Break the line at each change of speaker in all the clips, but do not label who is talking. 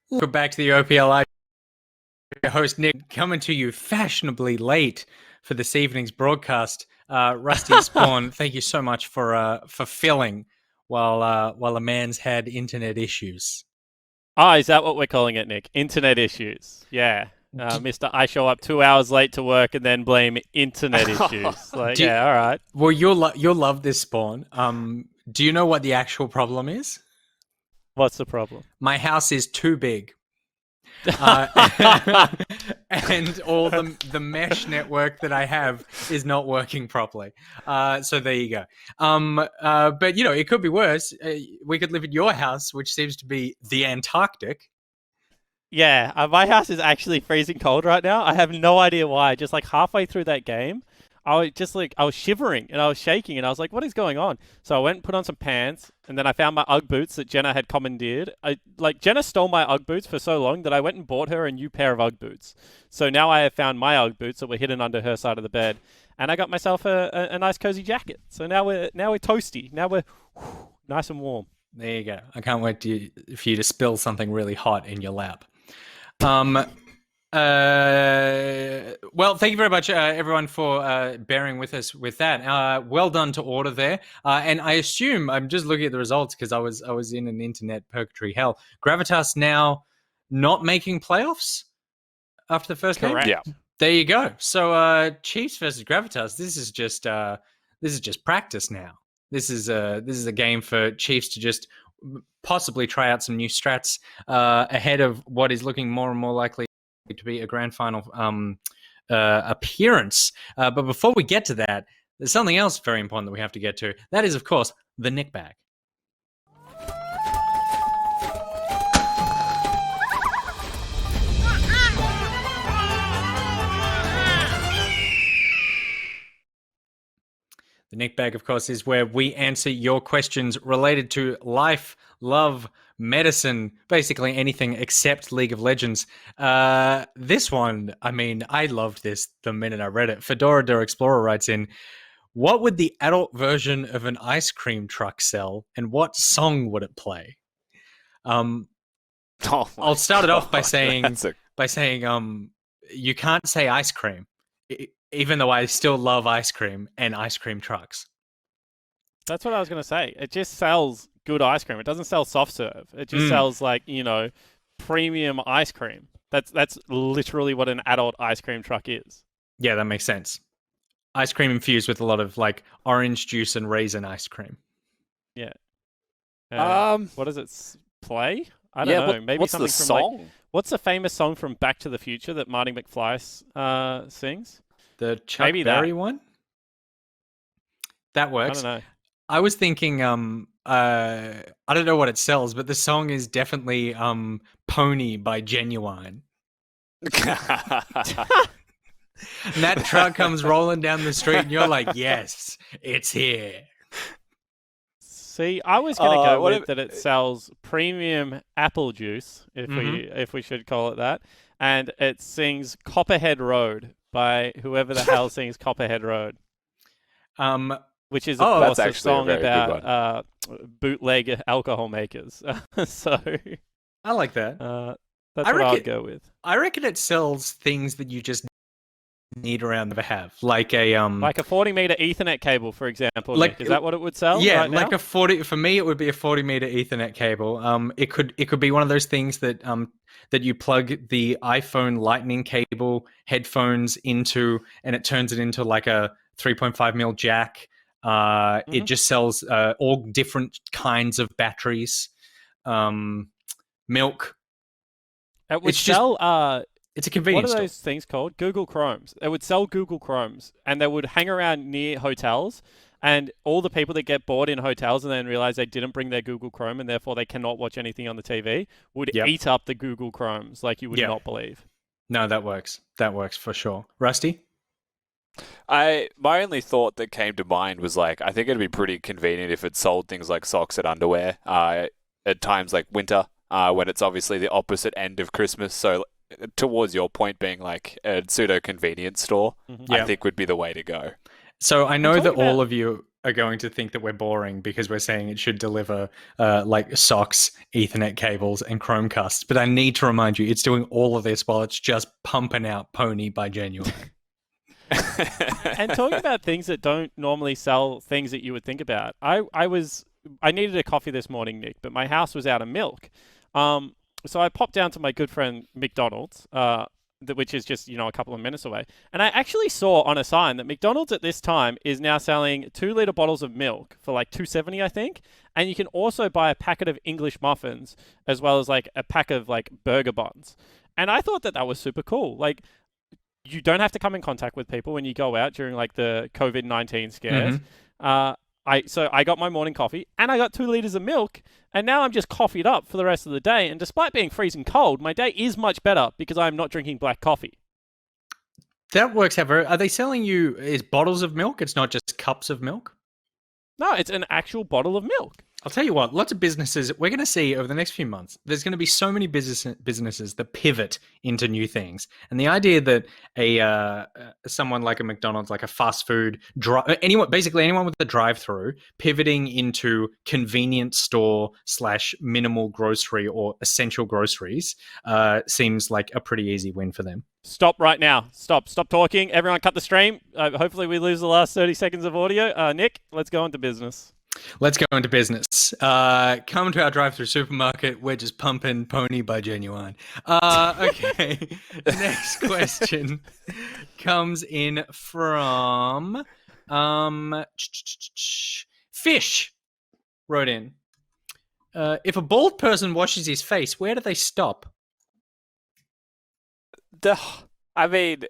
Welcome back to the OPL. Your host Nick coming to you fashionably late for this evening's broadcast. Rusty Spawn, thank you so much for filling while a man's had internet issues.
Oh, is that what we're calling it, Nick? Internet issues. Yeah. Mr. I show up 2 hours late to work and then blame internet issues. Like, yeah, all right.
Well, you'll love this, Spawn. Do you know what the actual problem is?
What's the problem?
My house is too big. And all the mesh network that I have is not working properly. So there you go. But it could be worse. We could live in your house, which seems to be the Antarctic.
Yeah, my house is actually freezing cold right now. I have no idea why. Just like halfway through that game, I was shivering and I was shaking and I was like, what is going on? So I went and put on some pants and then I found my Ugg boots that Jenna had commandeered. Jenna stole my Ugg boots for so long that I went and bought her a new pair of Ugg boots. So now I have found my Ugg boots that were hidden under her side of the bed, and I got myself a nice cozy jacket. So now we're toasty. Now we're nice and warm.
There you go. I can't wait for you to spill something really hot in your lap. Well, thank you very much, everyone, for bearing with us with that. Well done to order there. And I assume I'm just looking at the results because I was in an internet purgatory hell. Gravitas now not making playoffs after the first game.
Correct.
Yeah.
There you go. So Chiefs versus Gravitas. This is just practice now. This is a game for Chiefs to just possibly try out some new strats ahead of what is looking more and more likely to be a grand final appearance. But before we get to that, there's something else very important that we have to get to. That is, of course, the Nick Bag. The Nick Bag, of course, is where we answer your questions related to life, love, medicine, basically anything except League of Legends. This one, I mean, I loved this the minute I read it. Fedora the Explorer writes in, what would the adult version of an ice cream truck sell, and what song would it play? I'll start it off by saying, you can't say ice cream. Even though I still love ice cream and ice cream trucks.
That's what I was going to say. It just sells good ice cream. It doesn't sell soft serve. It just sells premium ice cream. That's literally what an adult ice cream truck is.
Yeah, that makes sense. Ice cream infused with a lot of like orange juice and raisin ice cream.
Yeah. What does it play? I don't know. Maybe
what's
something
the
from
song?
What's the famous song from Back to the Future that Marty McFly sings?
The Chuck Berry one? That works.
I don't know.
I was thinking, I don't know what it sells, but the song is definitely Pony by Genuine. And that truck comes rolling down the street and you're like, yes, it's here.
See, I was going to go with that it sells premium apple juice, if we should call it that, and it sings Copperhead Road by whoever the hell sings Copperhead Road. Which is, of course, a song about bootleg alcohol makers. So
I like that.
That's what I would go with.
I reckon it sells things that you just need around to have, like a
40-meter Ethernet cable, for example. Like, is that what it would sell?
Yeah,
right
like
now?
a 40. For me, it would be a 40-meter Ethernet cable. It could be one of those things that that you plug the iPhone Lightning cable headphones into, and it turns it into like a 3.5 mil jack. It just sells all different kinds of batteries, milk.
It would sell.
It's a convenience
store. What are those things called? Google Chromes. They would sell Google Chromes, and they would hang around near hotels, and all the people that get bored in hotels and then realize they didn't bring their Google Chrome and therefore they cannot watch anything on the TV would eat up the Google Chromes like you would not believe.
No, that works. That works for sure. Rusty?
My only thought that came to mind was I think it'd be pretty convenient if it sold things like socks and underwear at times like winter, when it's obviously the opposite end of Christmas. So towards your point, being like a pseudo convenience store, I think would be the way to go.
So I know that all of you are going to think that we're boring because we're saying it should deliver like socks, Ethernet cables, and Chromecast. But I need to remind you, it's doing all of this while it's just pumping out Pony by Genuine.
And talking about things that don't normally sell things that you would think about, I needed a coffee this morning, Nick, but my house was out of milk. So I popped down to my good friend McDonald's, which is just, a couple of minutes away. And I actually saw on a sign that McDonald's at this time is now selling 2-liter bottles of milk for like $2.70, I think. And you can also buy a packet of English muffins as well as like a pack of like burger buns. And I thought that that was super cool. Like, you don't have to come in contact with people when you go out during like the COVID-19 scares. So I got my morning coffee and I got 2 liters of milk, and now I'm just coffeeed up for the rest of the day. And despite being freezing cold, my day is much better because I'm not drinking black coffee.
That works out very. Are they selling you is bottles of milk? It's not just cups of milk?
No, it's an actual bottle of milk.
I'll tell you what, lots of businesses, we're going to see over the next few months, there's going to be so many businesses that pivot into new things. And the idea that someone like a McDonald's, like a fast food, basically anyone with a drive-through, pivoting into convenience store / minimal grocery or essential groceries seems like a pretty easy win for them.
Stop right now. Stop talking. Everyone cut the stream. Hopefully we lose the last 30 seconds of audio. Nick, let's go into business.
Let's go into business. Come to our drive-through supermarket. We're just pumping Pony by Genuine. Okay. Next question comes in from Fish. Wrote in. If a bald person washes his face, where do they stop?
I mean,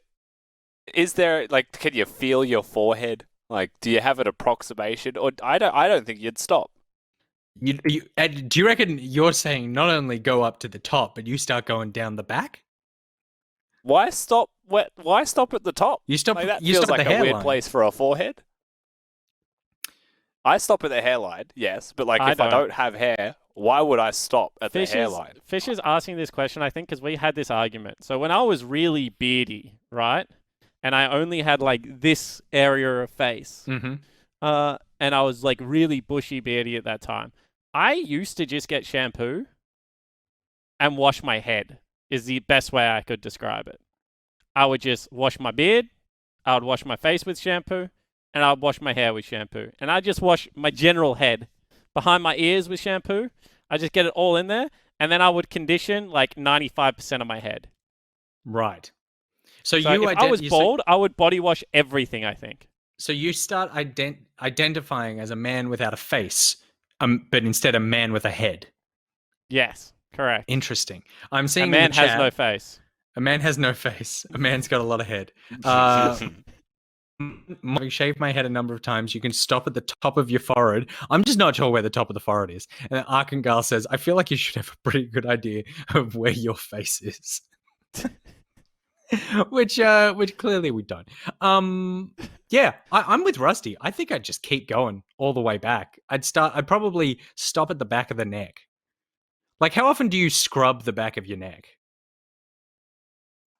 is there like? Can you feel your forehead? Like, do you have an approximation? Or I don't think you'd stop.
Do you reckon you're saying not only go up to the top, but you start going down the back?
Why stop? Why stop at the top?
You stop.
Like, that
you
feels
stop
like
at the
a weird
hairline.
place for a forehead. I stop at the hairline, yes, but like if I don't have hair, why would I stop at the hairline?
Fish is asking this question, I think, because we had this argument. So when I was really beardy, right? And I only had like this area of face. And I was like really bushy beardy at that time. I used to just get shampoo and wash my head is the best way I could describe it. I would just wash my beard, I would wash my face with shampoo, and I would wash my hair with shampoo. And I just wash my general head behind my ears with shampoo. I just get it all in there. And then I would condition like 95% of my head.
Right. So
if I was bald, I would body wash everything, I think.
So you start identifying as a man without a face, but instead a man with a head.
Yes, correct.
Interesting. I'm seeing
a man has no face.
A man has no face. A man's got a lot of head. I shaved my head a number of times. You can stop at the top of your forehead. I'm just not sure where the top of the forehead is. And Arkangal says, I feel like you should have a pretty good idea of where your face is. which clearly we don't. Yeah, I'm with Rusty. I think I'd just keep going all the way back. I'd probably stop at the back of the neck. Like, how often do you scrub the back of your neck?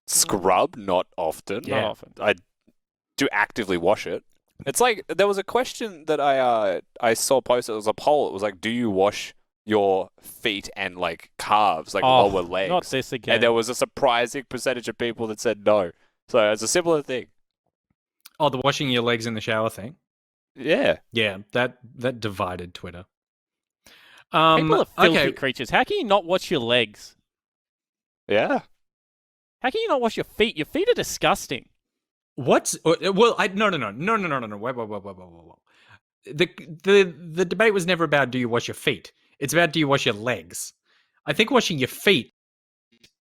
Scrub? Not often.
Yeah.
Not often.
I do actively wash it. It's like, there was a question that I saw posted. It was a poll. It was like, do you wash your feet and like calves, like lower legs?
Not this again.
And there was a surprising percentage of people that said no. So it's a similar thing.
Oh, the washing your legs in the shower thing?
Yeah.
Yeah, that divided Twitter.
People are filthy creatures. How can you not wash your legs?
Yeah.
How can you not wash your feet? Your feet are disgusting.
What's no. Whoa. The debate was never about do you wash your feet. It's about do you wash your legs. I think washing your feet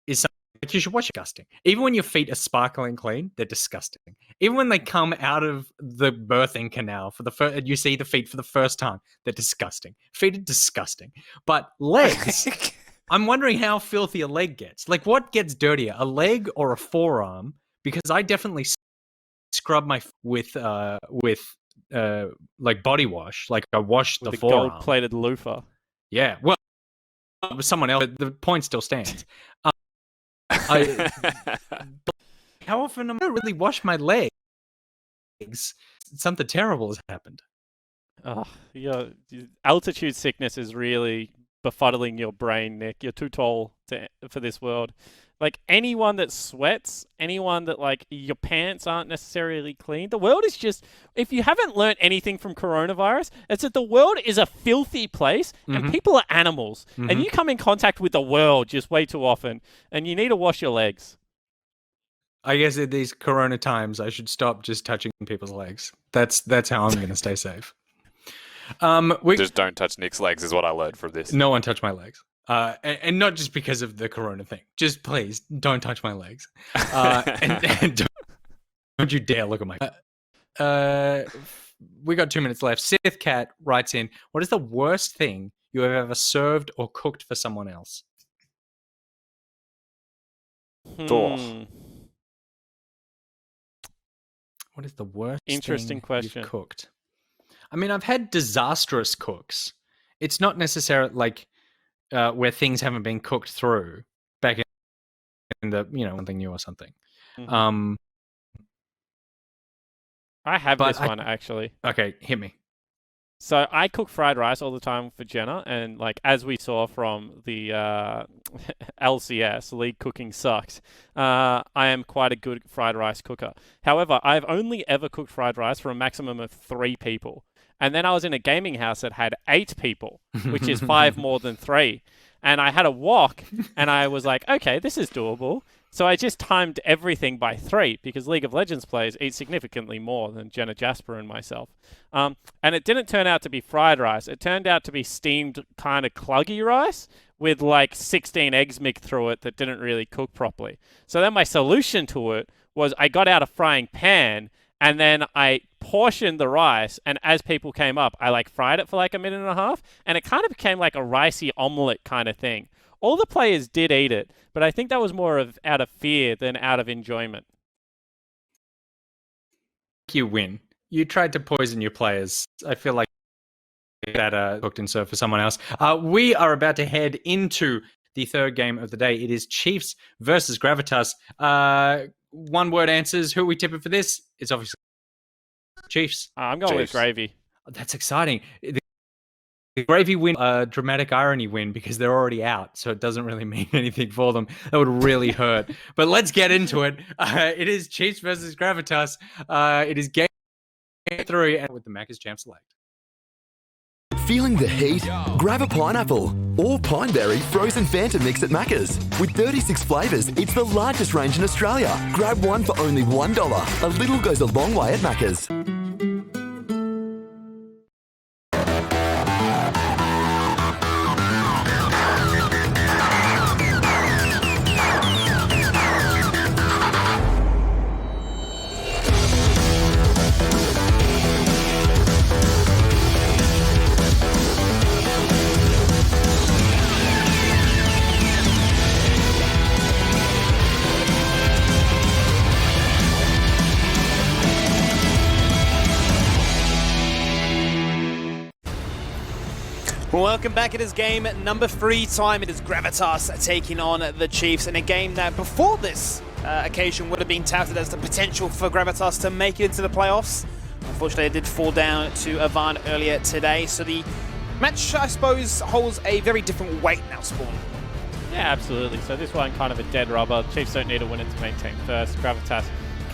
is something like you should wash. Disgusting. Even when your feet are sparkling clean, they're disgusting. Even when they come out of the birthing canal for the first, you see the feet for the first time, they're disgusting. Feet are disgusting. But legs, I'm wondering how filthy a leg gets. Like, what gets dirtier, a leg or a forearm? Because I definitely scrub my with like body wash. Like, I wash the forearm.
Gold-plated loofah.
Yeah, well, it was someone else. But the point still stands. How often am I really wash my legs? Something terrible has happened.
Oh, your altitude sickness is really befuddling your brain, Nick. You're too tall for this world. Like anyone that sweats, anyone that like your pants aren't necessarily clean. The world is just, if you haven't learned anything from coronavirus, it's that the world is a filthy place and people are animals. And you come in contact with the world just way too often and you need to wash your legs.
I guess in these corona times, I should stop just touching people's legs. That's how I'm going to stay safe.
Just don't touch Nick's legs is what I learned from this.
No one touch my legs. And not just because of the corona thing. Just please don't touch my legs. And don't you dare look at my. We got 2 minutes left. Sith Cat writes in, what is the worst thing you have ever served or cooked for someone else?
Oh.
What is the worst
Interesting
thing
question.
you've cooked? I mean, I've had disastrous cooks. It's not necessarily like where things haven't been cooked through back in the, something new or something.
I have this one, actually.
Okay, hit me.
So I cook fried rice all the time for Jenna, and like as we saw from the LCS, League Cooking Sucks, I am quite a good fried rice cooker. However, I've only ever cooked fried rice for a maximum of 3 people. And then I was in a gaming house that had 8 people, which is 5 more than 3. And I had a wok, and I was like, okay, this is doable. So I just timed everything by 3 because League of Legends players eat significantly more than Jenna Jasper and myself. And it didn't turn out to be fried rice. It turned out to be steamed kind of cluggy rice with like 16 eggs mixed through it that didn't really cook properly. So then my solution to it was I got out a frying pan and then I portioned the rice, and as people came up, I like fried it for like a minute and a half, and it kind of became like a ricey omelette kind of thing. All the players did eat it, but I think that was more of out of fear than out of enjoyment.
You win. You tried to poison your players. I feel like that cooked and served for someone else. We are about to head into the third game of the day. It is Chiefs versus Gravitas. One-word answers. Who are we tipping for this? It's obviously Chiefs.
I'm going with Gravy.
That's exciting. The Gravy win, dramatic irony win, because they're already out, so it doesn't really mean anything for them. That would really hurt. But let's get into it. It is Chiefs versus Gravitas. It is game 3 and with the Macca's Champ Select.
Feeling the heat? Grab a pineapple or pineberry frozen Fanta mix at Macca's. With 36 flavours, it's the largest range in Australia. Grab one for only $1. A little goes a long way at Macca's.
Welcome back. It is game number 3 time. It is Gravitas taking on the Chiefs in a game that before this occasion would have been touted as the potential for Gravitas to make it into the playoffs. Unfortunately, it did fall down to Avant earlier today. So the match, I suppose, holds a very different weight now, Spawn.
Yeah, absolutely. So this one kind of a dead rubber. Chiefs don't need a winner to maintain first. Gravitas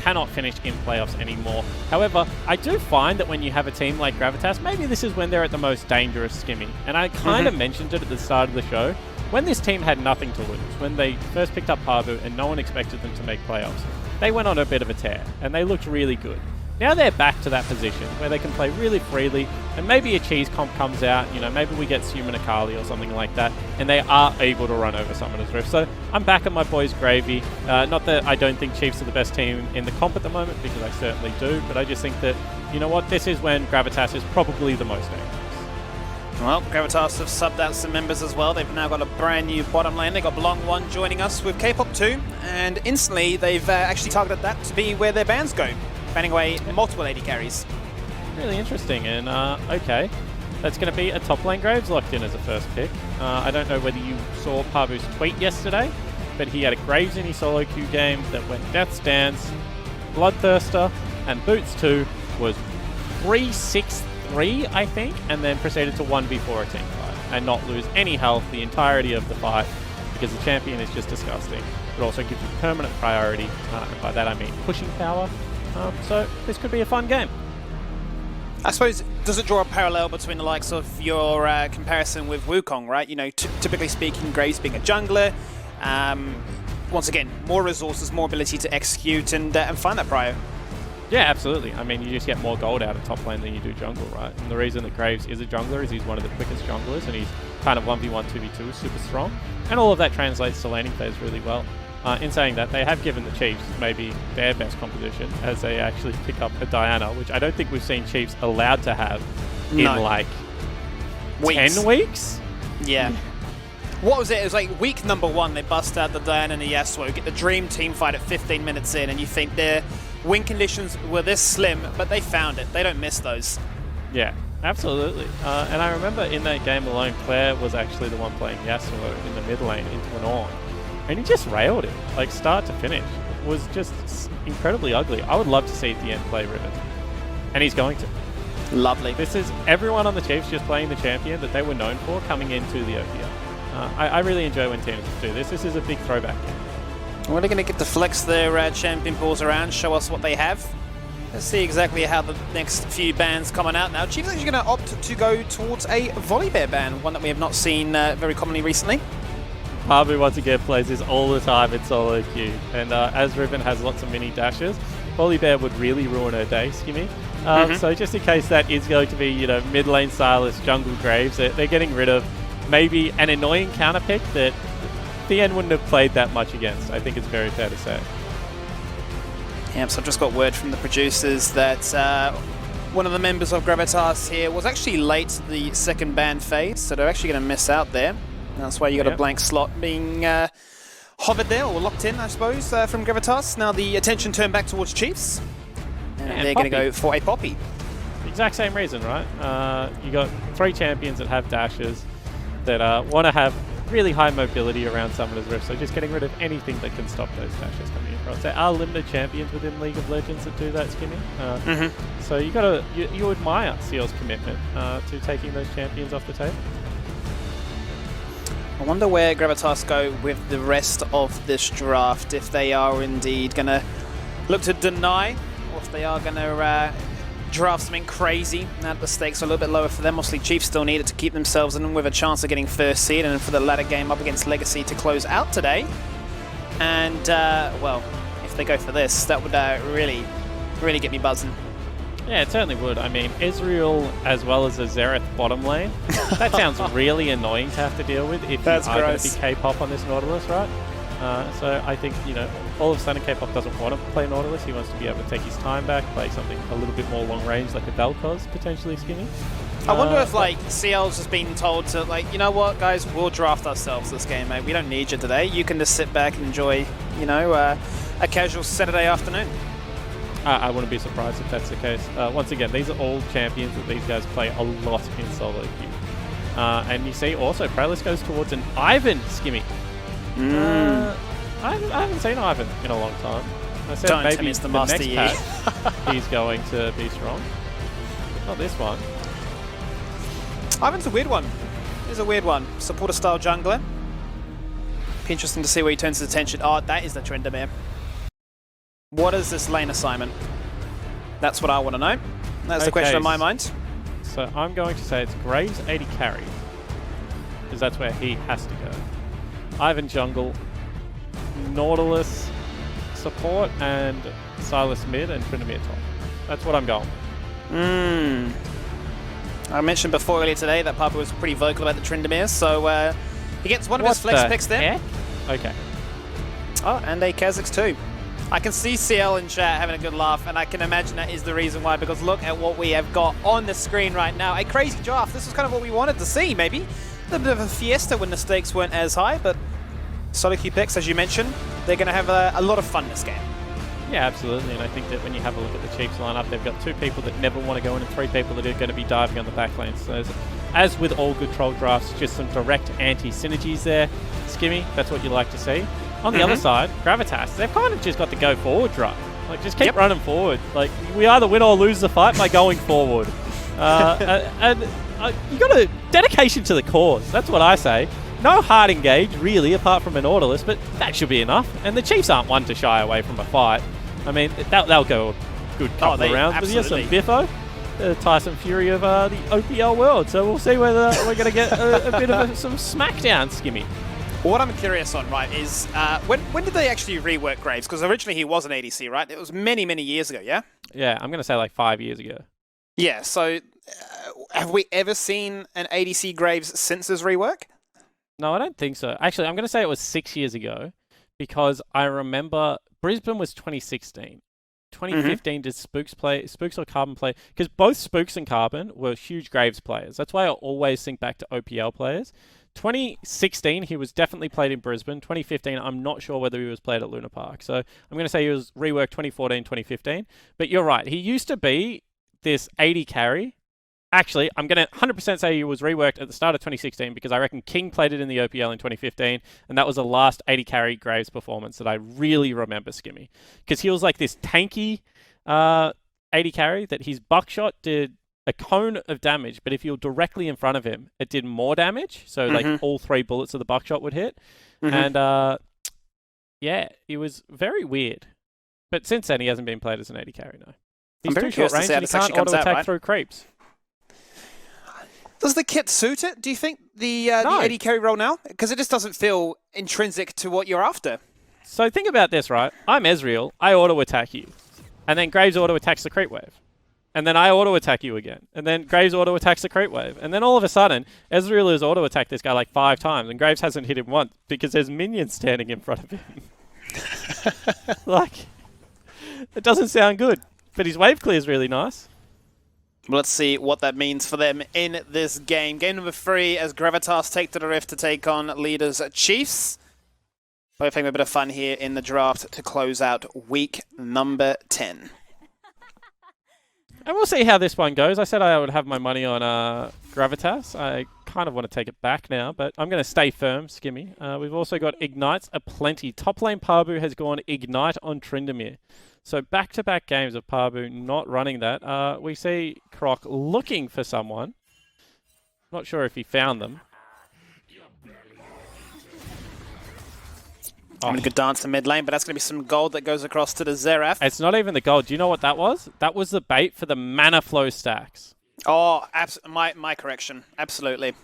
cannot finish in playoffs anymore. However, I do find that when you have a team like Gravitas, maybe this is when they're at the most dangerous skimming. And I kind of mentioned it at the start of the show. When this team had nothing to lose, when they first picked up Parbu and no one expected them to make playoffs, they went on a bit of a tear and they looked really good. Now they're back to that position where they can play really freely, and maybe a cheese comp comes out, maybe we get Suman Akali or something like that, and they are able to run over Summoner's Rift. So I'm back at my boys Gravy. Not that I don't think Chiefs are the best team in the comp at the moment, because I certainly do, but I just think that, this is when Gravitas is probably the most dangerous.
Well, Gravitas have subbed out some members as well. They've now got a brand new bottom lane. They've got Belong1 joining us with K-Pop 2, and instantly they've actually targeted that to be where their bands go, banning away multiple AD carries.
Really interesting, and okay. That's going to be a top lane Graves locked in as a first pick. I don't know whether you saw Parvu's tweet yesterday, but he had a Graves in his solo queue game that went Death's Dance, Bloodthirster, and Boots 2 was 3-6-3 3, I think, and then proceeded to 1v4 a team fight and not lose any health the entirety of the fight, because the champion is just disgusting. It also gives you permanent priority, and by that I mean pushing power. So this could be a fun game.
I suppose, does it draw a parallel between the likes of your comparison with Wukong, right? You know, typically speaking, Graves being a jungler, once again, more resources, more ability to execute and find that prio.
Yeah, absolutely. I mean, you just get more gold out of top lane than you do jungle, right? And the reason that Graves is a jungler is he's one of the quickest junglers, and he's kind of 1v1, 2v2, super strong. And all of that translates to laning phase really well. In saying that, they have given the Chiefs maybe their best composition as they actually pick up a Diana, which I don't think we've seen Chiefs allowed to have in like
weeks.
10 weeks?
Yeah. What was it? It was like week number 1, they bust out the Diana and the Yasuo, get the dream team fight at 15 minutes in, and you think their win conditions were this slim, but they found it. They don't miss those.
Yeah, absolutely. And I remember in that game alone, Claire was actually the one playing Yasuo in the mid lane into an Ornn. And he just railed it, like start to finish. It was just incredibly ugly. I would love to see at the end play Riven. And he's going to.
Lovely.
This is everyone on the Chiefs just playing the champion that they were known for coming into the OPL. I really enjoy when teams do this. This is a big throwback game.
Well, they're going to get to flex their champion balls around, show us what they have. Let's see exactly how the next few bans coming out now. Chiefs actually going to opt to go towards a Volibear ban, one that we have not seen very commonly recently.
Pabu once again plays this all the time in solo queue, and as Riven has lots of mini dashes, Volibear would really ruin her day, Skimmy. So just in case that is going to be, you know, mid lane Silas, jungle Graves, they're getting rid of maybe an annoying counter pick that DN wouldn't have played that much against. I think it's very fair to say.
Yep, so I've just got word from the producers that one of the members of Gravitas here was actually late to the second ban phase, so they're actually going to miss out there. That's why you got a blank slot being hovered there, or locked in, I suppose, from Gravitas. Now the attention turned back towards Chiefs, and they're going to go for a Poppy.
Exact same reason, right? You got 3 champions that have dashes that want to have really high mobility around Summoner's Rift, so just getting rid of anything that can stop those dashes coming across. There are limited champions within League of Legends that do that, Skinny. So you admire Seal's commitment to taking those champions off the table.
I wonder where Gravitas go with the rest of this draft, if they are indeed going to look to deny, or if they are going to draft something crazy. Now that the stakes are a little bit lower for them, obviously Chiefs still need it to keep themselves in with a chance of getting first seed, and for the latter game up against Legacy to close out today. And, well, if they go for this, that would really, really get me buzzing.
Yeah, it certainly would. I mean, Israel as well as a Xerath bottom lane, that sounds really annoying to have to deal with if you are going to be K-pop on this Nautilus, right? So I think, you know, all of a sudden K-pop doesn't want to play Nautilus. He wants to be able to take his time back, play something a little bit more long range like a Vel'Koz, potentially, Skinny.
I wonder if, like, CL's just been told to, like, you know what, guys, we'll draft ourselves this game, mate. We don't need you today. You can just sit back and enjoy, you know, a casual Saturday afternoon.
I wouldn't be surprised if that's the case. Once again, these are all champions that these guys play a lot in solo queue. And you see also, Prellis goes towards an Ivan, Skimmy. I haven't seen Ivan in a long time. I said
Don't
maybe
tell me it's the
next
Master Yi.
patch he's going to be strong. Not this one.
Ivan's a weird one. He's a weird one. Supporter style jungler. Be interesting to see where he turns his attention. Oh, that is the Tryndamere. What is this lane assignment? That's what I want to know. That's the question on my mind.
So I'm going to say it's Graves 80 carry, because that's where he has to go. Ivan jungle, Nautilus support, and Silas mid, and Tryndamere top. That's what I'm going.
I mentioned before earlier today that Papa was pretty vocal about the Tryndamere, so he gets one of his flex picks there.
Okay.
Oh, and a Kha'Zix too. I can see CL in chat having a good laugh, and I can imagine that is the reason why, because look at what we have got on the screen right now. A crazy draft. This is kind of what we wanted to see, maybe. A little bit of a fiesta when the stakes weren't as high, but solo queue picks, as you mentioned, they're going to have a lot of fun this game.
Yeah, absolutely, and I think that when you have a look at the Chiefs lineup, they've got 2 people that never want to go in and 3 people that are going to be diving on the back lane. So as with all good troll drafts, just some direct anti-synergies there. Skimmy, that's what you like to see. On the other side, Gravitas, they've kind of just got the go forward draft. Like, just keep running forward. Like, we either win or lose the fight by going forward. And you got a dedication to the cause. That's what I say. No hard engage, really, apart from an orderless, but that should be enough. And the Chiefs aren't one to shy away from a fight. I mean, they'll go a good couple of rounds. But here's some biffo. Tyson Fury of the OPL world. So we'll see whether we're going to get a bit of some smackdown, Skimmy.
What I'm curious on, right, is when did they actually rework Graves? Because originally he was an ADC, right? It was many, many years ago, yeah?
Yeah, I'm going to say like 5 years ago.
Yeah, so have we ever seen an ADC Graves since his rework?
No, I don't think so. Actually, I'm going to say it was 6 years ago because I remember Brisbane was 2016. 2015 did Spooks or Carbon play? Because both Spooks and Carbon were huge Graves players. That's why I always think back to OPL players. 2016, he was definitely played in Brisbane. 2015, I'm not sure whether he was played at Luna Park. So I'm going to say he was reworked 2014, 2015. But you're right. He used to be this 80 carry. Actually, I'm going to 100% say he was reworked at the start of 2016 because I reckon King played it in the OPL in 2015, and that was the last 80 carry Graves performance that I really remember, Skimmy. Because he was like this tanky 80 carry that his buckshot did a cone of damage, but if you're directly in front of him, it did more damage. So like all 3 bullets of the buckshot would hit. And yeah, it was very weird. But since then, he hasn't been played as an 80 carry, no. He's too short range and he can't auto-attack through creeps.
Does the kit suit it, do you think, the 80 carry role now? Because it just doesn't feel intrinsic to what you're after.
So think about this, right? I'm Ezreal, I auto-attack you. And then Graves auto-attacks the creep wave. And then I auto-attack you again. And then Graves auto-attacks the creep wave. And then all of a sudden, Ezreal has auto-attacked this guy like 5 times, and Graves hasn't hit him once because there's minions standing in front of him. Like, it doesn't sound good. But his wave clear is really nice.
Well, let's see what that means for them in this game. Game number 3 as Gravitas take to the Rift to take on leaders Chiefs. Both having a bit of fun here in the draft to close out week number 10.
And we'll see how this one goes. I said I would have my money on Gravitas. I kind of want to take it back now, but I'm going to stay firm, Skimmy. We've also got Ignites aplenty. Top lane Parbu has gone Ignite on Tryndamere. So back-to-back games of Parbu not running that. We see Croc looking for someone. Not sure if he found them.
Having a good dance to mid lane, but that's going to be some gold that goes across to the Xerath.
It's not even the gold. Do you know what that was? That was the bait for the mana flow stacks.
Oh, my correction. Absolutely.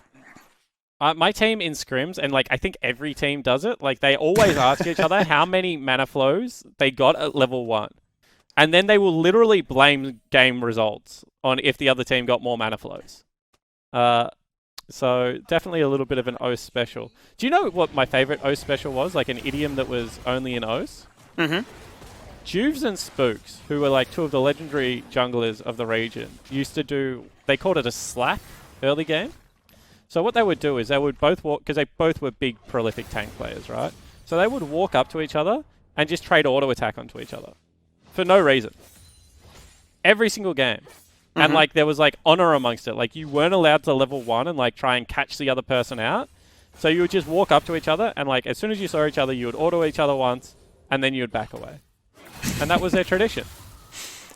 My team in scrims, and like I think every team does it, like they always ask each other how many mana flows they got at level 1. And then they will literally blame game results on if the other team got more mana flows. So definitely a little bit of an OS special. Do you know what my favorite OS special was? Like an idiom that was only in OS? Juves and Spooks, who were like 2 of the legendary junglers of the region, used to do, they called it a slap early game. So what they would do is they would both walk, because they both were big prolific tank players, right? So they would walk up to each other and just trade auto attack onto each other. For no reason. Every single game. And like there was like honor amongst it. Like you weren't allowed to level 1 and like try and catch the other person out. So you would just walk up to each other and like as soon as you saw each other, you would auto each other once and then you would back away. And that was their tradition.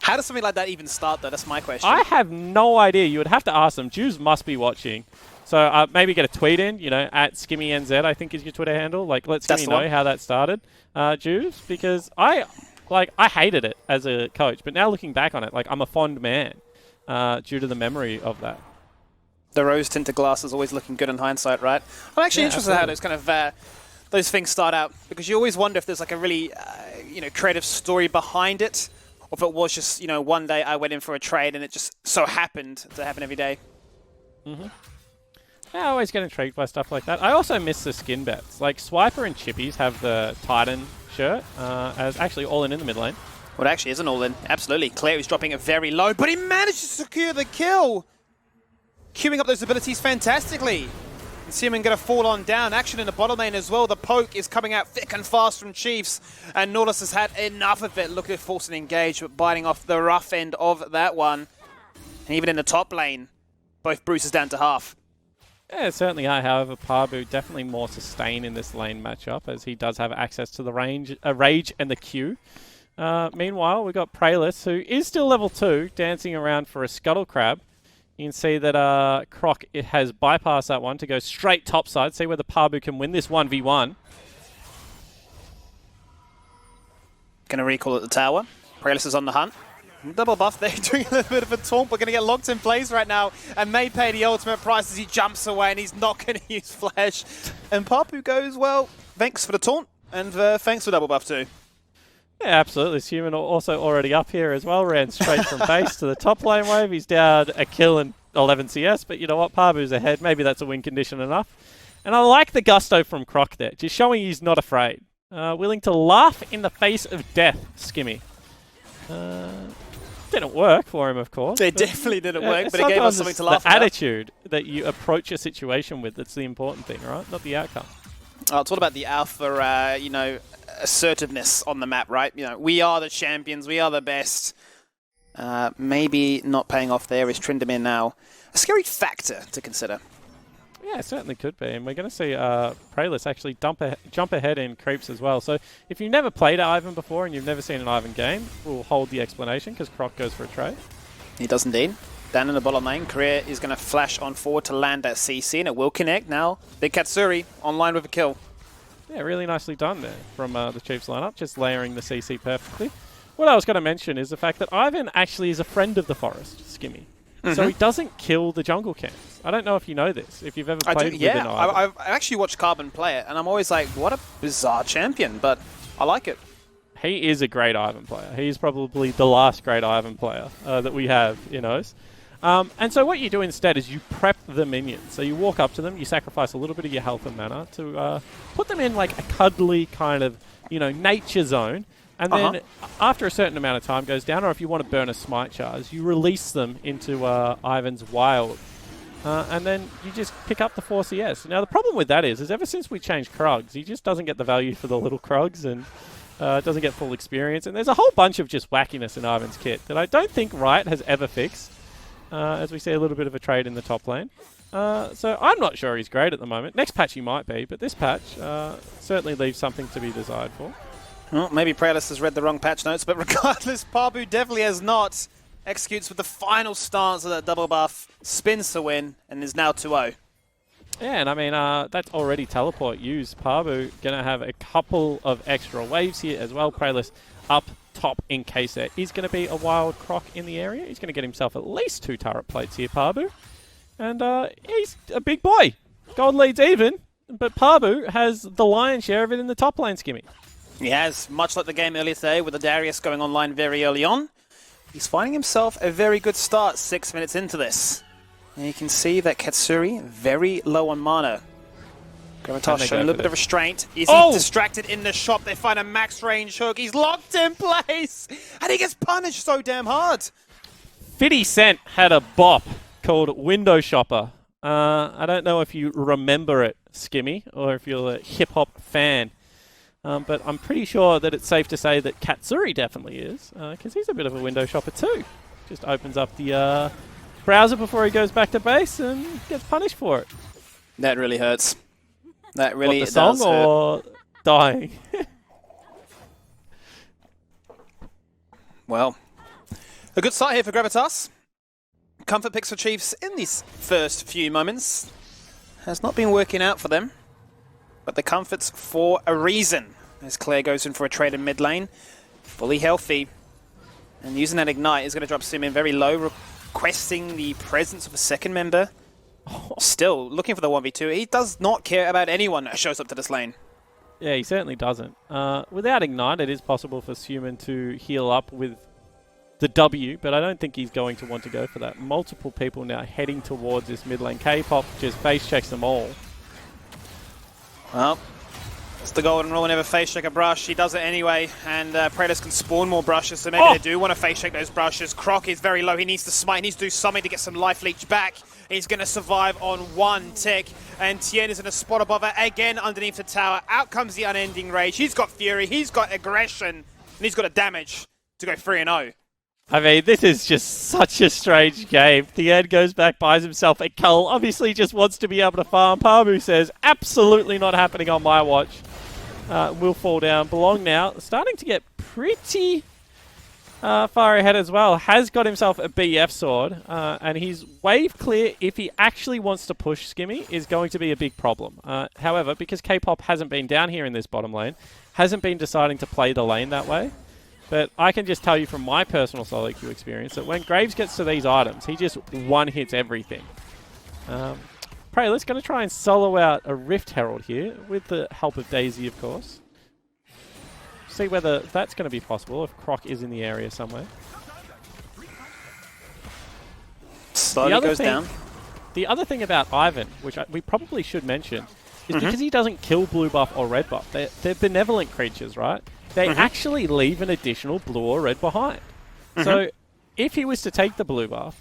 How does something like that even start though? That's my question.
I have no idea. You would have to ask them. Jews must be watching. So maybe get a tweet in, you know, at SkimmyNZ, I think is your Twitter handle. Like, let Skimmy know how that started, Jews, because I hated it as a coach, but now looking back on it, like, I'm a fond man due to the memory of that.
The rose-tinted glass is always looking good in hindsight, right? I'm actually interested in how those kind of those things start out, because you always wonder if there's like a really, creative story behind it, or if it was just, one day I went in for a trade and it just so happened to happen every day.
Yeah, I always get intrigued by stuff like that. I also miss the skin bets. Like, Swiper and Chippies have the Titan shirt as actually all-in the mid lane.
Well, it actually isn't all-in. Absolutely. Claire is dropping it very low, but he managed to secure the kill. Queuing up those abilities fantastically. And Seaman going to fall on down. Action in the bottom lane as well. The poke is coming out thick and fast from Chiefs. And Nautilus has had enough of it. Looking to force an engage, but biting off the rough end of that one. And even in the top lane, both Bruces down to half.
Yeah, certainly are. However, Parbu definitely more sustained in this lane matchup as he does have access to the rage and the Q. Meanwhile, we've got Prayless, who is still level 2, dancing around for a Scuttle Crab. You can see that Croc it has bypassed that one to go straight topside. See whether Pabu can win this 1v1.
Going to recall at the tower. Prelus is on the hunt. Double buff there, doing a little bit of a taunt. We're going to get locked in place right now and may pay the ultimate price as he jumps away and he's not going to use Flash. And Papu goes, well, thanks for the taunt and thanks for double buff too.
Yeah, absolutely. This human also already up here as well. Ran straight from base to the top lane wave. He's down a kill and 11 CS, but you know what? Pabu's ahead. Maybe that's a win condition enough. And I like the gusto from Croc there, just showing he's not afraid. Willing to laugh in the face of death, Skimmy. Didn't work for him, of course.
It definitely didn't work, but it gave us something to laugh
about. The attitude that you approach a situation with that's the important thing, right? Not the outcome.
It's all about the alpha, assertiveness on the map, right? You know, we are the champions, we are the best. Maybe not paying off there is Tryndamere now. A scary factor to consider.
Yeah, it certainly could be. And we're going to see Prelus actually jump ahead in creeps as well. So if you've never played Ivan before and you've never seen an Ivan game, we'll hold the explanation because Croc goes for a trade.
He does indeed. Down in the bottom lane, Career is going to flash on forward to land that CC and it will connect now. Big Katsuri online with a kill.
Yeah, really nicely done there from the Chiefs lineup, just layering the CC perfectly. What I was going to mention is the fact that Ivan actually is a friend of the forest, Skimmy. So he doesn't kill the jungle camps. I don't know if you know this, if you've ever played with an Ivan.
I've actually watched Carbon play it, and I'm always like, what a bizarre champion, but I like it.
He is a great Ivan player. He's probably the last great Ivan player that we have in OS. And so what you do instead is you prep the minions. So you walk up to them, you sacrifice a little bit of your health and mana to put them in like a cuddly kind of, nature zone. And then after a certain amount of time goes down, or if you want to burn a smite charge, you release them into Ivan's wild. And then you just pick up the 4 CS. Now the problem with that is ever since we changed Krugs, he just doesn't get the value for the little Krugs and doesn't get full experience. And there's a whole bunch of just wackiness in Ivan's kit that I don't think Riot has ever fixed, as we see a little bit of a trade in the top lane. So I'm not sure he's great at the moment. Next patch he might be, but this patch certainly leaves something to be desired for.
Well, maybe Prelus has read the wrong patch notes, but regardless, Pabu definitely has not. Executes with the final stance of that double buff, spins to win, and is now 2-0.
Yeah, and I mean, that's already teleport used. Pabu going to have a couple of extra waves here as well. Prelus up top in case there is going to be a wild Croc in the area. He's going to get himself at least 2 turret plates here, Pabu. And he's a big boy. Gold leads even, but Pabu has the lion's share of it in the top lane, Skimmy.
He has, much like the game earlier today with the Darius going online very early on. He's finding himself a very good start 6 minutes into this. And you can see that Katsuri very low on mana. Gravitas showing a little bit of restraint. Is he distracted in the shop? They find a max range hook. He's locked in place. And he gets punished so damn hard.
50 Cent had a bop called Window Shopper. I don't know if you remember it, Skimmy, or if you're a hip-hop fan. But I'm pretty sure that it's safe to say that Katsuri definitely is, because he's a bit of a window shopper too. Just opens up the browser before he goes back to base and gets punished for it.
That really hurts. That really
does hurt. The song or dying?
Well, a good start here for Gravitas. Comfort picks for Chiefs in these first few moments has not been working out for them. But the comfort's for a reason. As Claire goes in for a trade in mid lane. Fully healthy. And using that Ignite is going to drop Sumin very low, requesting the presence of a second member. Still, looking for the 1v2. He does not care about anyone that shows up to this lane.
Yeah, he certainly doesn't. Without Ignite, it is possible for Sumin to heal up with the W, but I don't think he's going to want to go for that. Multiple people now heading towards this mid lane. K-Pop just face checks them all.
Well, it's the golden rule. Whenever face check a brush, he does it anyway, and Prelus can spawn more brushes, so maybe they do want to face check those brushes. Croc is very low. He needs to smite. He needs to do something to get some life leech back. He's going to survive on 1 tick, and Tien is in a spot above it again underneath the tower. Out comes the unending rage. He's got fury, he's got aggression, and he's got a damage to go 3-0.
I mean, this is just such a strange game. Tien goes back, buys himself a cull. Obviously just wants to be able to farm. Pabu says, absolutely not happening on my watch. Will fall down. Belong now. Starting to get pretty far ahead as well, has got himself a BF sword, and his wave clear, if he actually wants to push Skimmy, is going to be a big problem. However, because K-pop hasn't been down here in this bottom lane, hasn't been deciding to play the lane that way. But I can just tell you from my personal solo queue experience that when Graves gets to these items, he just one-hits everything. Prayless going to try and solo out a Rift Herald here, with the help of Daisy, of course. See whether that's going to be possible, if Croc is in the area somewhere.
Slowly goes down.
The other thing about Ivan, which we probably should mention, is because he doesn't kill blue buff or red buff. They're benevolent creatures, right? They actually leave an additional blue or red behind. So if he was to take the blue buff,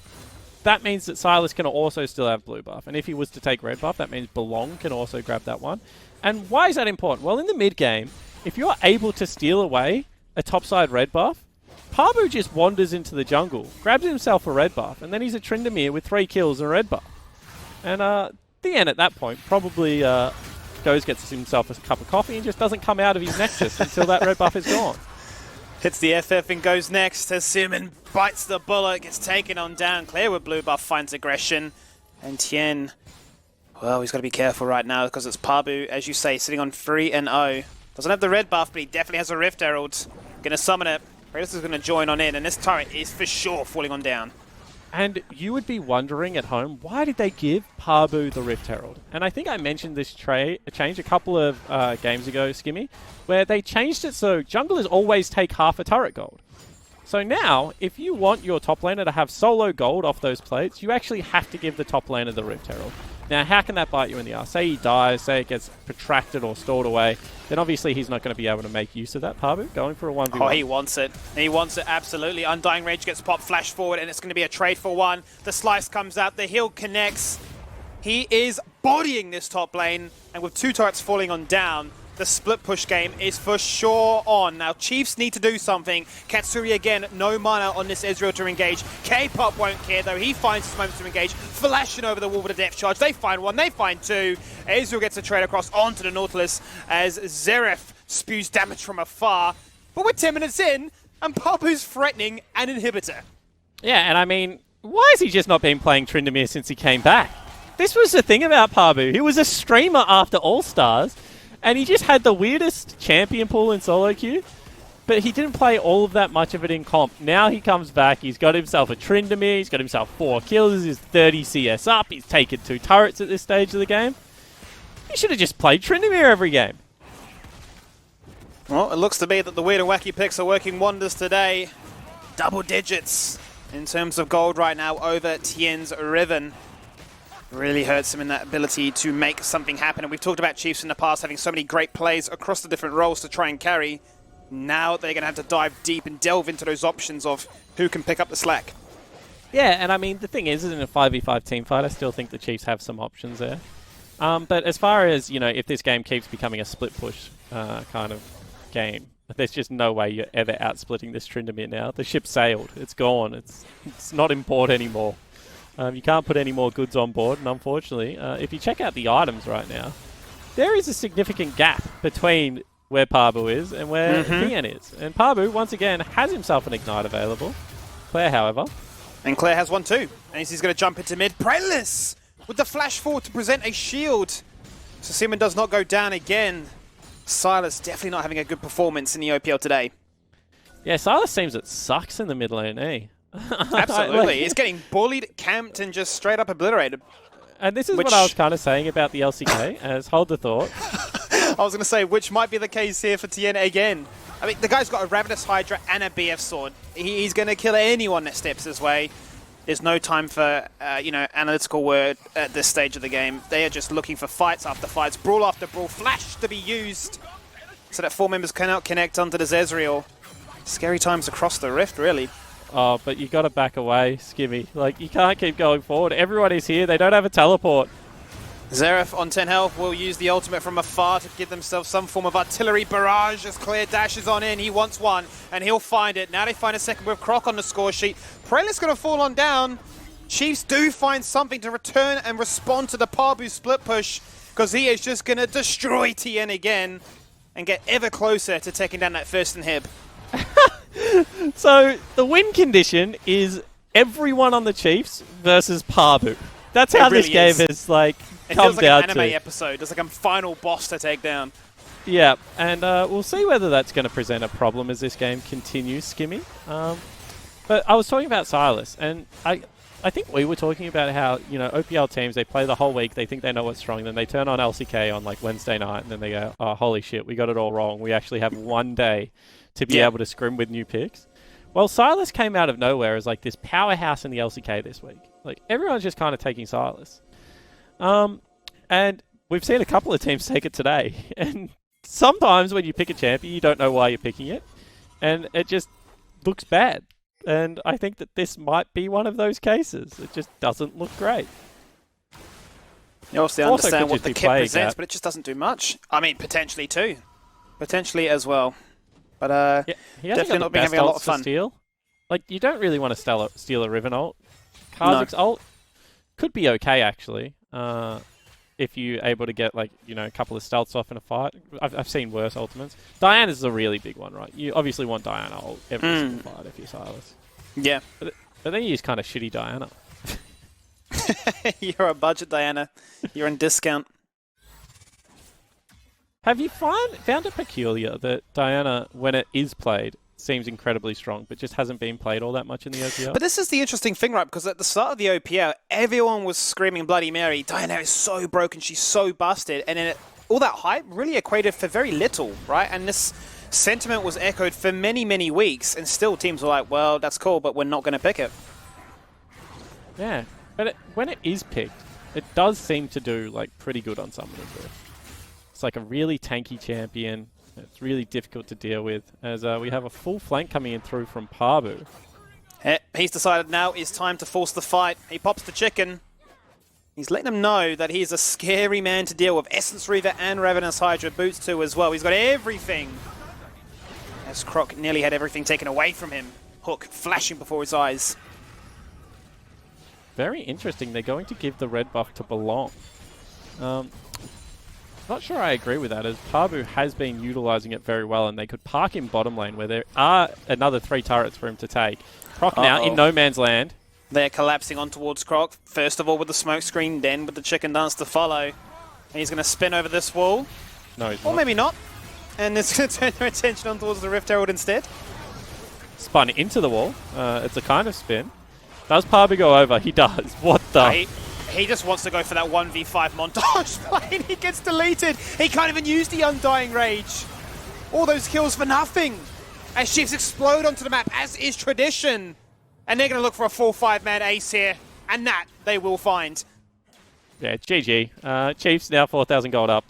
that means that Silas can also still have blue buff. And if he was to take red buff, that means Belong can also grab that one. And why is that important? Well, in the mid game, if you're able to steal away a topside red buff, Pabu just wanders into the jungle, grabs himself a red buff, and then he's a Tryndamere with 3 kills and a red buff. And Thien at that point probably goes, gets himself a cup of coffee and just doesn't come out of his nexus until that red buff is gone.
Hits the FF and goes next as Suman bites the bullet, gets taken on down. Clear with blue buff finds aggression. And Tien, well, he's got to be careful right now because it's Pabu, as you say, sitting on 3-0. Doesn't have the red buff, but he definitely has a Rift Herald. Going to summon it. Kratos is going to join on in, and this turret is for sure falling on down.
And you would be wondering at home, why did they give Pabu the Rift Herald? And I think I mentioned this change a couple of games ago, Skimmy, where they changed it so junglers always take half a turret gold. So now, if you want your top laner to have solo gold off those plates, you actually have to give the top laner the Rift Herald. Now, how can that bite you in the ass? Say he dies, say it gets protracted or stored away, then obviously he's not going to be able to make use of that, Pabu, going for a 1v1.
Oh, he wants it. He wants it, absolutely. Undying Rage gets popped, flash forward, and it's going to be a trade for one. The slice comes out, the heal connects. He is bodying this top lane, and with 2 turrets falling on down, the split push game is for sure on. Now, Chiefs need to do something. Katsuri again, no mana on this Ezreal to engage. K-pop won't care though. He finds his moment to engage. Flashing over the wall with a depth charge. They find one, they find 2. Ezreal gets a trade across onto the Nautilus as Zeref spews damage from afar. But we're 10 minutes in, and Papu's threatening an inhibitor.
Yeah, and I mean, why has he just not been playing Tryndamere since he came back? This was the thing about Pabu. He was a streamer after All-Stars, and he just had the weirdest champion pool in solo queue, but he didn't play all of that much of it in comp. Now he comes back, he's got himself a Tryndamere, he's got himself 4 kills, he's 30 CS up, he's taken 2 turrets at this stage of the game. He should have just played Tryndamere every game.
Well, it looks to be that the weird and wacky picks are working wonders today. Double digits in terms of gold right now over Tien's Riven. Really hurts him in that ability to make something happen. And we've talked about Chiefs in the past having so many great plays across the different roles to try and carry. Now they're going to have to dive deep and delve into those options of who can pick up the slack.
Yeah, and I mean, the thing is in a 5v5 team fight, I still think the Chiefs have some options there. But as far as, you know, if this game keeps becoming a split push kind of game, there's just no way you're ever out-splitting this Tryndamere now. The ship sailed. It's gone. It's not in port anymore. You can't put any more goods on board, and unfortunately, if you check out the items right now, there is a significant gap between where Pabu is and where Thien is. And Pabu, once again, has himself an Ignite available. Claire, however.
And Claire has one too. And he's going to jump into mid. Prayless with the flash forward to present a shield. So Simon does not go down again. Silas definitely not having a good performance in the OPL today.
Yeah, Silas seems it sucks in the mid lane, eh?
Absolutely. He's getting bullied, camped, and just straight up obliterated.
And this is what I was kind of saying about the LCK, as hold the thought.
I was going to say, which might be the case here for Tien again. I mean, the guy's got a Gravitas Hydra and a BF sword. He's going to kill anyone that steps his way. There's no time for, analytical word at this stage of the game. They are just looking for fights after fights, brawl after brawl, flash to be used so that 4 members cannot connect onto this Ezreal. Scary times across the rift, really.
Oh, but you got to back away, Skimmy. Like, you can't keep going forward. Everyone is here. They don't have a teleport.
Zeref on 10 health will use the ultimate from afar to give themselves some form of artillery barrage as Claire dashes on in. He wants one, and he'll find it. Now they find a second with Croc on the score sheet. Prelate's going to fall on down. Chiefs do find something to return and respond to the Pabu split push, because he is just going to destroy Tien again and get ever closer to taking down that first inhib.
So the win condition is everyone on the Chiefs versus Pabu. That's how
really
this game
is.
has like
It
come
feels like
down
an anime
to.
episode. It's like a final boss to take down.
Yeah, and we'll see whether that's going to present a problem as this game continues, Skimmy. But I was talking about Silas, and I think we were talking about how, you know, OPL teams, they play the whole week, they think they know what's strong, then they turn on LCK on like Wednesday night, and then they go, oh, holy shit, we got it all wrong. We actually have one day to be able to scrim with new picks. Well, Silas came out of nowhere as like this powerhouse in the LCK this week. Like, everyone's just kind of taking Silas. And we've seen a couple of teams take it today. And sometimes when you pick a champion, you don't know why you're picking it. And it just looks bad. And I think that this might be one of those cases. It just doesn't look great.
You obviously
Also
understand
could
what
just
the
be
kit
plague
presents,
that.
but it just doesn't do much. I mean, potentially too. Potentially as well. But
Yeah, he hasn't
definitely
got
not
the
been
best
having a lot
ults
of
to
fun.
steal. Like, you don't really want to steal a Riven ult. Kha'Zix's ult could be okay, actually. If you're able to get, like, you know, a couple of stealths off in a fight. I've seen worse ultimates. Diana's a really big one, right? You obviously want Diana ult every single fight if you're Silas.
yeah.
But then you use kind of shitty Diana.
You're a budget Diana. You're in discount.
Have you found it peculiar that Diana, when it is played, seems incredibly strong, but just hasn't been played all that much in the OPL?
But this is the interesting thing, right? Because at the start of the OPL, everyone was screaming Bloody Mary. Diana is so broken. She's so busted. And then all that hype really equated for very little, right? And this sentiment was echoed for many, many weeks. And still teams were like, well, that's cool, but we're not going to pick it.
Yeah, but when it is picked, it does seem to do like pretty good on Summoner's Rift. It's like a really tanky champion. It's really difficult to deal with, as we have a full flank coming in through from Pabu.
He's decided now is time to force the fight. He pops the chicken. He's letting them know that he's a scary man to deal with. Essence Reaver and Ravenous Hydra boots too as well. He's got everything. As Croc nearly had everything taken away from him. Hook flashing before his eyes.
Very interesting. They're going to give the red buff to Belong. Not sure I agree with that, as Pabu has been utilising it very well, and they could park him bottom lane where there are another 3 turrets for him to take. Croc now in no man's land.
They're collapsing on towards Croc. First of all with the smoke screen, then with the chicken dance to follow. And he's going to spin over this wall.
No, he's
Or
not.
maybe not. And it's going to turn their attention on towards the Rift Herald instead.
Spun into the wall. It's a kind of spin. Does Pabu go over? He does. What the?
He just wants to go for that 1v5 montage play and he gets deleted. He can't even use the Undying Rage. All those kills for nothing. As Chiefs explode onto the map, as is tradition. And they're going to look for a full 5-man ace here. And that they will find.
Yeah, GG. Chiefs now 4,000 gold up.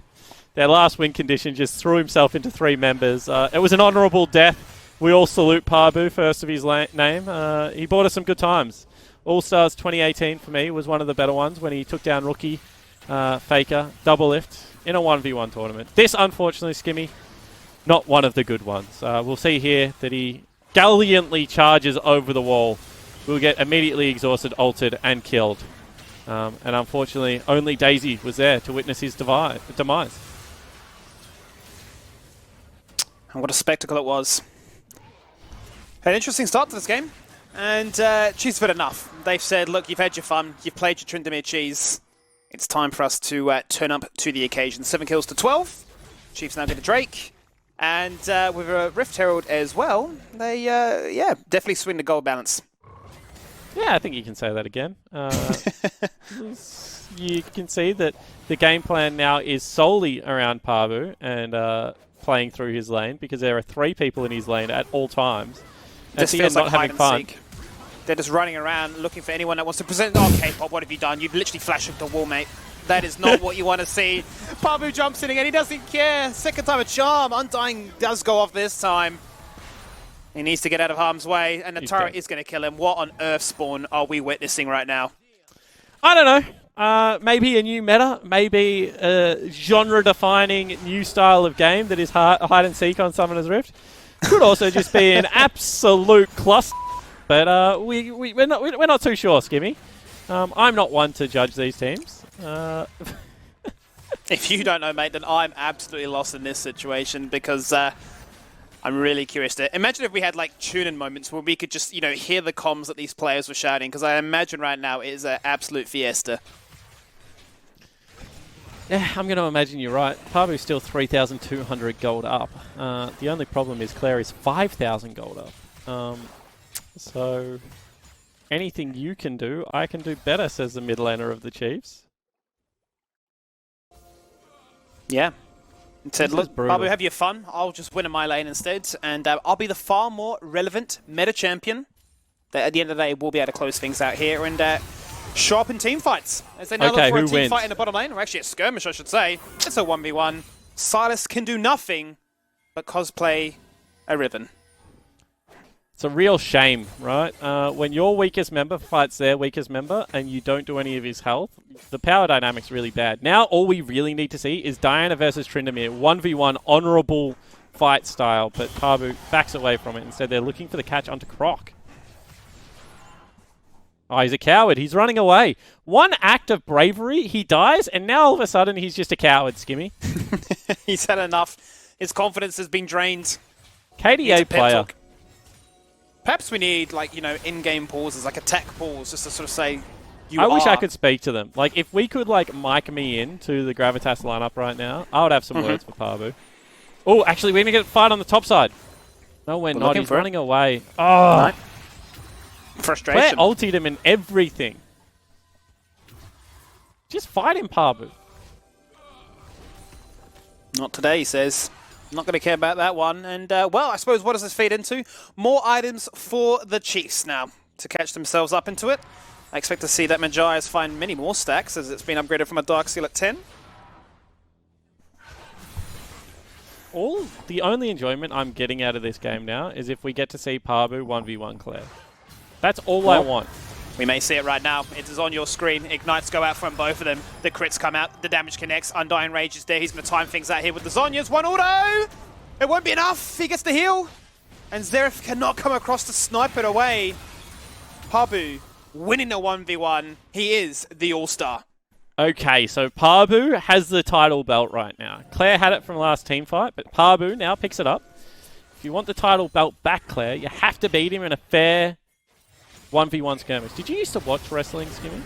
Their last win condition just threw himself into 3 members. It was an honourable death. We all salute Pabu, first of his name. He brought us some good times. All-Stars 2018 for me was one of the better ones when he took down Rookie, Faker, double lift in a 1v1 tournament. This, unfortunately, Skimmy, not one of the good ones. We'll see here that he gallantly charges over the wall. Will get immediately exhausted, ulted, and killed. And unfortunately, only Daisy was there to witness his demise.
And what a spectacle it was. An interesting start to this game. And Chiefs have had enough. They've said, look, you've had your fun. You've played your Tryndamere cheese. It's time for us to turn up to the occasion. 7 kills to 12. Chiefs now get a Drake. And with a Rift Herald as well, they, definitely swing the goal balance.
Yeah, I think you can say that again. You can see that the game plan now is solely around Pabu and playing through his lane, because there are 3 people in his lane at all times.
This feels like hide and seek. They're just running around looking for anyone that wants to present. Oh, K-pop, what have you done? You've literally flashed into the wall, mate. That is not what you want to see. Pabu jumps in again. He doesn't care. Second time a charm. Undying does go off this time. He needs to get out of harm's way, and the turret is going to kill him. What on earth spawn are we witnessing right now?
I don't know. Maybe a new meta. Maybe a genre-defining new style of game that is hide and seek on Summoner's Rift. Could also just be an absolute cluster. But we're not too sure, Skimmy. I'm not one to judge these teams.
If you don't know, mate, then I'm absolutely lost in this situation because I'm really curious to imagine if we had like tune-in moments where we could just, you know, hear the comms that these players were shouting, because I imagine right now it is an absolute fiesta.
Yeah, I'm going to imagine you're right. Pabu's still 3,200 gold up. The only problem is Claire is 5,000 gold up. So anything you can do, I can do better, says the mid laner of the Chiefs.
Yeah. It said,
This is
look,
brutal.
Babu, have your fun. I'll just win in my lane instead, and I'll be the far more relevant meta champion that at the end of the day will be able to close things out here and show up in team fights. As they now look for a team fight in the bottom lane, or actually a skirmish, I should say. It's a 1v1. Silas can do nothing but cosplay a Riven.
It's a real shame, right? When your weakest member fights their weakest member and you don't do any of his health, the power dynamic's really bad. Now all we really need to see is Diana versus Tryndamere, 1v1 honourable fight style, but Pabu backs away from it. Instead they're looking for the catch onto Croc. Oh, he's a coward. He's running away. One act of bravery, he dies, and now all of a sudden he's just a coward, Skimmy.
He's had enough. His confidence has been drained.
KDA player.
Perhaps we need, like, you know, in-game pauses, like attack pause, just to sort of say,
I wish I could speak to them. Like, if we could, like, mic me in to the Gravitas lineup right now, I would have some words for Pabu. Oh, actually, we're going to get a fight on the top side. No, we're not. He's running away. Oh.
No. Frustration.
Claire ultied him and everything. Just fight him, Pabu.
Not today, he says. Not going to care about that one. And, well, I suppose what does this feed into? More items for the Chiefs now to catch themselves up into it. I expect to see that Magias find many more stacks as it's been upgraded from a Dark Seal at 10.
The only enjoyment I'm getting out of this game now is if we get to see Pabu 1v1 Claire. That's all I want.
We may see it right now. It is on your screen. Ignites go out from both of them. The crits come out. The damage connects. Undying Rage is there. He's going to time things out here with the Zhonya's. One auto! It won't be enough. He gets the heal. And Xerath cannot come across to snipe it away. Pabu winning a 1v1. He is the All-Star.
Okay, so Pabu has the title belt right now. Claire had it from last team fight, but Pabu now picks it up. If you want the title belt back, Claire, you have to beat him in a fair 1v1 skirmish. Did you used to watch wrestling, Skimmy?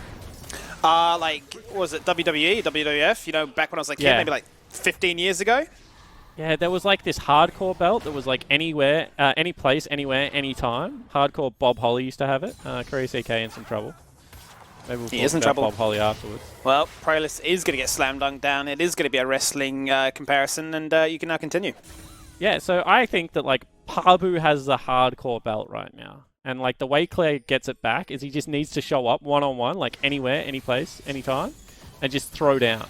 Like, what was it, WWE, WWF? You know, back when I was like, yeah, maybe like 15 years ago?
Yeah, there was like this hardcore belt that was like anywhere, any place, anywhere, anytime. Hardcore Bob Holly used to have it. Korea CK in some trouble. Maybe we'll talk about Bob Holly afterwards.
Well, Prolist is going to get slam dunked down. It is going to be a wrestling comparison, and you can now continue.
Yeah, so I think that like Pabu has the hardcore belt right now. And like the way Claire gets it back is he just needs to show up one-on-one, like anywhere, any place, anytime, and just throw down.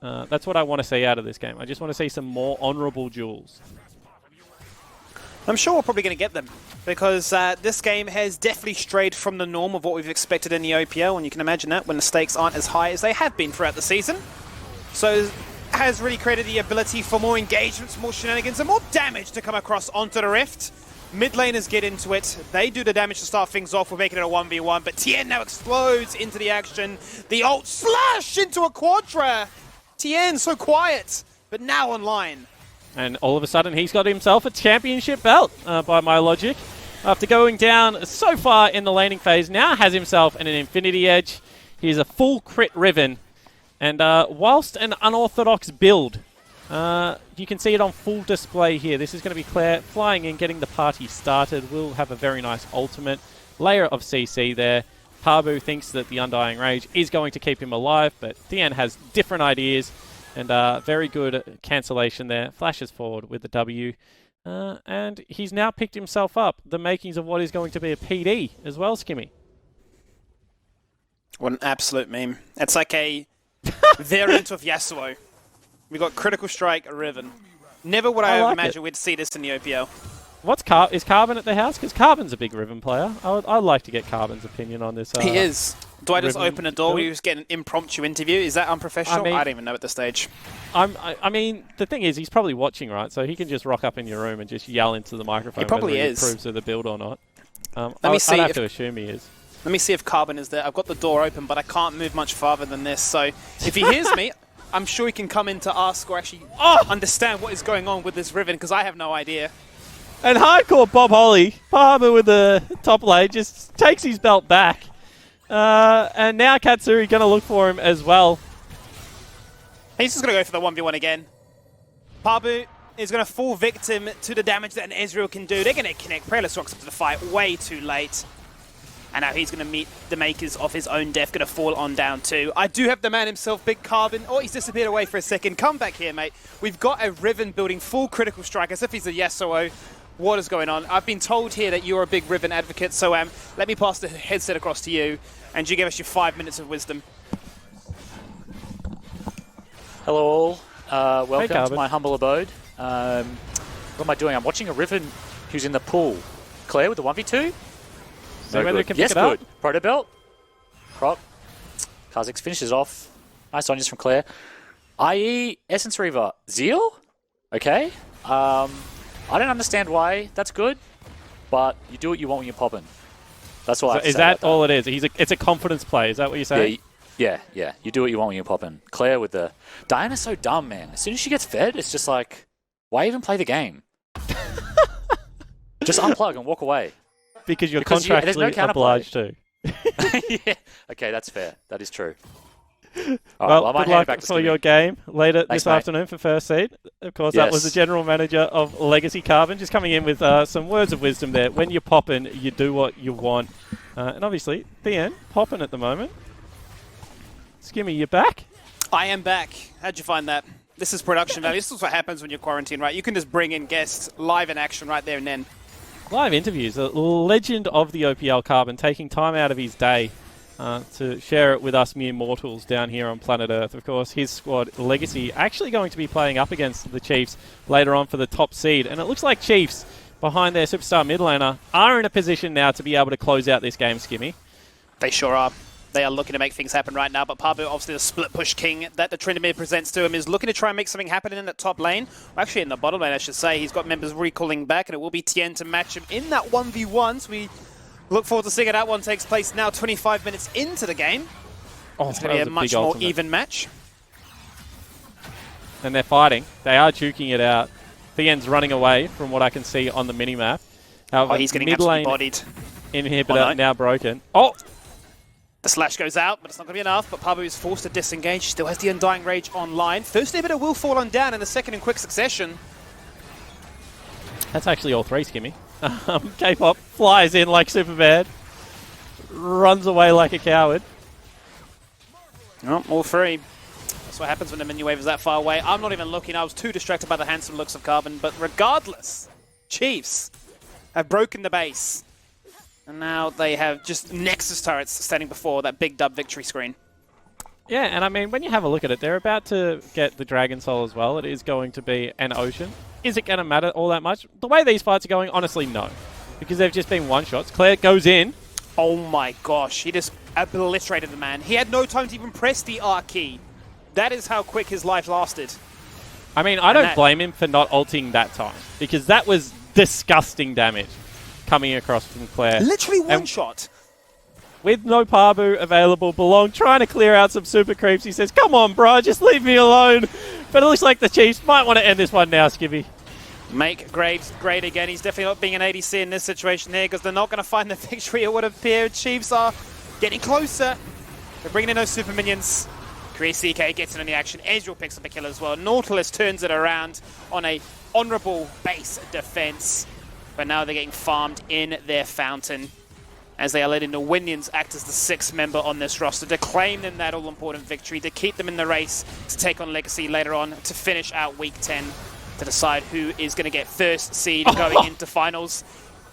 That's what I want to see out of this game. I just want to see some more honourable duels.
I'm sure we're probably going to get them, because this game has definitely strayed from the norm of what we've expected in the OPL, and you can imagine that when the stakes aren't as high as they have been throughout the season. So it has really created the ability for more engagements, more shenanigans, and more damage to come across onto the Rift. Mid laners get into it. They do the damage to start things off. We're making it a 1v1, but Tien now explodes into the action. The ult slash into a Quadra. Tien so quiet, but now online.
And all of a sudden, he's got himself a championship belt, by my logic. After going down so far in the laning phase, now has himself an Infinity Edge. He's a full crit Riven. And whilst an unorthodox build, you can see it on full display here. This is going to be Claire flying in, getting the party started. We'll have a very nice ultimate layer of CC there. Pabu thinks that the Undying Rage is going to keep him alive, but Thien has different ideas. And very good cancellation there. Flashes forward with the W. And he's now picked himself up the makings of what is going to be a PD as well, Skimmy.
What an absolute meme. It's like a variant of Yasuo. We got Critical Strike, Riven. Never would I have imagined we'd see this in the OPL.
Is Carbon at the house? Because Carbon's a big Riven player. I'd like to get Carbon's opinion on this.
He is. Do I just open a door where you just get an impromptu interview? Is that unprofessional? I don't even know at this stage.
I mean, the thing is, he's probably watching, right? So he can just rock up in your room and just yell into the microphone.
He probably
whether
is.
He approves of the build or not.
Let me see.
I'd have to assume he is.
Let me see if Carbon is there. I've got the door open, but I can't move much farther than this. So if he hears me, I'm sure he can come in to ask or actually understand what is going on with this Riven, because I have no idea.
And hardcore Bob Holly, Palmer with the top lane, just takes his belt back. And now Katsuri going to look for him as well.
He's just going to go for the 1v1 again. Pabu is going to fall victim to the damage that an Ezreal can do. They're going to connect. Prelus rocks up to the fight way too late. And now he's going to meet the makers of his own death, going to fall on down too. I do have the man himself, Big Carbon. Oh, he's disappeared away for a second. Come back here, mate. We've got a Riven building full critical strike as if he's a Yasuo. What is going on? I've been told here that you're a big Riven advocate, so let me pass the headset across to you, and you give us your 5 minutes of wisdom.
Hello all, welcome to
Carbon.
my humble abode. What am I doing? I'm watching a Riven who's in the pool. Claire with the 1v2.
See whether he can
Yes,
pick it up.
good. Proto belt. Prop. Kha'Zix finishes off. Nice onions from Claire. IE Essence Reaver. Zeal? Okay. I don't understand why that's good, but you do what you want when you're popping. That's all I have to
Is
say
that
about
all it is? It's a confidence play. Is that what you're saying?
Yeah. You do what you want when you're popping. Claire with the... Diana's so dumb, man. As soon as she gets fed, it's just like, why even play the game? Just unplug and walk away.
Because you're
Because there's no
contractually obliged to.
Yeah. Okay, that's fair. That is true.
Well,
I might
good
hand it
luck
back to
for
Skinny.
your game later
Thanks,
this
mate.
afternoon for first seed. Of course, that was the
Yes.
general manager of Legacy Carbon, just coming in with some words of wisdom there. When you're popping, you do what you want. And obviously, BN, popping at the moment. Skimmy, you back?
I am back. How'd you find that? This is production value. This is what happens when you're quarantined, right? You can just bring in guests live in action right there and then.
Live interviews. A legend of the OPL Carbon taking time out of his day to share it with us mere mortals down here on planet Earth. Of course, his squad, Legacy, actually going to be playing up against the Chiefs later on for the top seed. And it looks like Chiefs, behind their superstar mid laner, are in a position now to be able to close out this game, Skimmy.
They sure are. They are looking to make things happen right now, but Pabu, obviously the split push king that the Tryndamere presents to him, is looking to try and make something happen in that top lane. Well, actually, in the bottom lane, I should say. He's got members recalling back, and it will be Tien to match him in that 1v1. So we look forward to seeing how that one takes place now, 25 minutes into the game.
Oh,
It's going to be a much more even match.
And they're fighting. They are juking it out. Thien's running away from what I can see on the minimap. However,
Oh, he's getting
mid
absolutely
lane
bodied.
inhibitor
Oh, no.
now broken. Oh!
The slash goes out, but it's not going to be enough. But Pabu is forced to disengage. Still has the Undying Rage online. First inhibitor will fall on down, and the second in quick succession.
That's actually all three, Skimmy. K-pop flies in like Superman. Runs away like a coward.
Oh, all three. That's what happens when the menu wave is that far away. I'm not even looking. I was too distracted by the handsome looks of Carbon. But regardless, Chiefs have broken the base. And now they have just Nexus turrets standing before that big dub victory screen.
Yeah, and I mean, when you have a look at it, they're about to get the Dragon Soul as well. It is going to be an ocean. Is it going to matter all that much? The way these fights are going, honestly, no. Because they've just been one-shots. Claire goes in.
Oh my gosh, he just obliterated the man. He had no time to even press the R key. That is how quick his life lasted.
I mean, I don't blame him for not ulting that time. Because that was disgusting damage coming across from Claire.
Literally one
And
shot.
with no Pabu available, Belong trying to clear out some super creeps. He says, come on, bro, just leave me alone. But it looks like the Chiefs might want to end this one now, Skibby.
Make Graves great again. He's definitely not being an ADC in this situation here because they're not going to find the victory, it would appear. Chiefs are getting closer. They're bringing in those super minions. Chris CK gets in on the action. Ezreal picks up a kill as well. Nautilus turns it around on a honorable base defense. But now they're getting farmed in their fountain as they are letting the Winions act as the sixth member on this roster to claim them that all-important victory, to keep them in the race to take on Legacy later on, to finish out Week 10, to decide who is going to get first seed going into finals.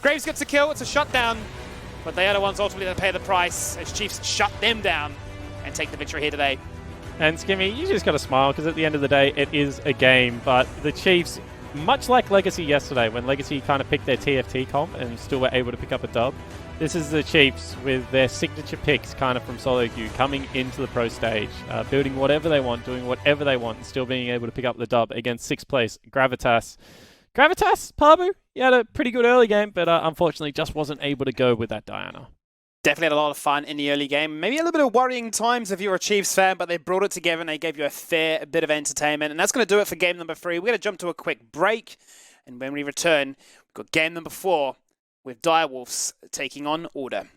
Graves gets a kill, it's a shutdown, but they are the ones ultimately that pay the price as Chiefs shut them down and take the victory here today.
And Skimmy, you just got to smile because at the end of the day, it is a game. But the Chiefs, much like Legacy yesterday, when Legacy kind of picked their TFT comp and still were able to pick up a dub, this is the Chiefs with their signature picks kind of from solo queue coming into the pro stage, building whatever they want, doing whatever they want, and still being able to pick up the dub against 6th place Gravitas. Gravitas, Pabu, you had a pretty good early game, but unfortunately just wasn't able to go with that Diana.
Definitely had a lot of fun in the early game. Maybe a little bit of worrying times if you're a Chiefs fan, but they brought it together and they gave you a fair bit of entertainment. And that's going to do it for game number 3. We're going to jump to a quick break. And when we return, Got game number 4 with Direwolves taking on Order.